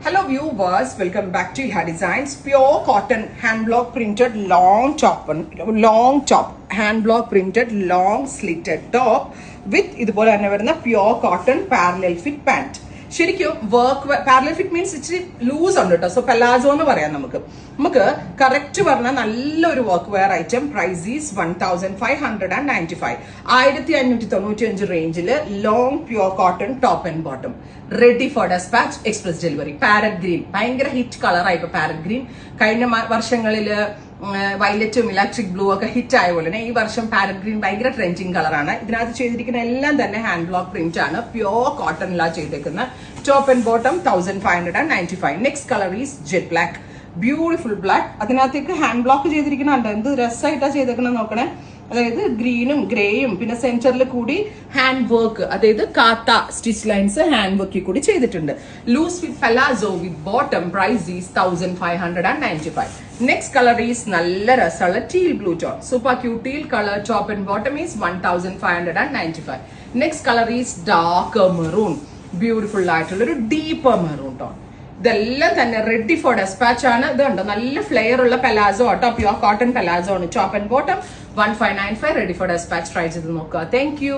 Hello viewers, welcome back to Iha Designs. Pure cotton hand block printed long top, hand block printed long slitted top with ഇതുപോലെ തന്നെ വരുന്ന pure cotton parallel fit pant. ശരിക്കും work parallel fit means ഇച്ചിരി loose ഉണ്ട് കേട്ടോ. So palazzo എന്ന് പറയാം. നമുക്ക് കറക്റ്റ് പറഞ്ഞാൽ നല്ലൊരു work wear item. Price is 1595, 1595 റേഞ്ചിൽ long pure cotton top and bottom ready for despatch express delivery. Parrot green ഭയങ്കര ഹിറ്റ് കളറായി. ഇപ്പൊ പാരറ്റ് ഗ്രീൻ കഴിഞ്ഞ വർഷങ്ങളില് വയലറ്റും ഇലക്ട്രിക് ബ്ലൂ ഒക്കെ ഹിറ്റ് ആയ പോലെ തന്നെ ഈ വർഷം പാരറ്റ് ഗ്രീൻ ഭയങ്കര ട്രെൻഡിങ് കളറാണ്. ഇതിനകത്ത് ചെയ്തിരിക്കുന്ന എല്ലാം തന്നെ ഹാൻഡ് ബ്ലോക്ക് പ്രിന്റ് ആണ്. പ്യോർ കോട്ടണിലാണ് ചെയ്തേക്കുന്ന. Top and bottom 1595. Next colour is jet black, beautiful black. അതിനകത്തേക്ക് ഹാൻഡ് ബ്ലോക്ക് ചെയ്തിരിക്കുന്നുണ്ട്. എന്ത് രസമായിട്ടാണ് ചെയ്തേക്കുന്നത് നോക്കണേ. അതായത് ഗ്രീനും ഗ്രേയും പിന്നെ സെന്ററിൽ കൂടി ഹാൻഡ് വർക്ക്, അതായത് കാത്ത സ്റ്റിച്ച് ലൈൻസ് ഹാൻഡ് വർക്കിൽ കൂടി ചെയ്തിട്ടുണ്ട്. Loose fit palazzo with bottom. Price is 1595. Next colour is നല്ല രസമുള്ള teal blue tone, super cute teal colour. Top and bottom is 1595. Next colour is dark maroon, beautiful ആയിട്ടുള്ള ഒരു deeper maroon tone. ഇതെല്ലാം തന്നെ ready for dispatch ആണ്. ഇത് കണ്ടോ, നല്ല ഫ്ലെയർ ഉള്ള പെലാസോ ആട്ടോ, പ്യൂർ കോട്ടൺ പെലാസോ ആണ്. Top and bottom 1595, ready for despatch. Try ചെയ്ത് നോക്കുക. Thank U.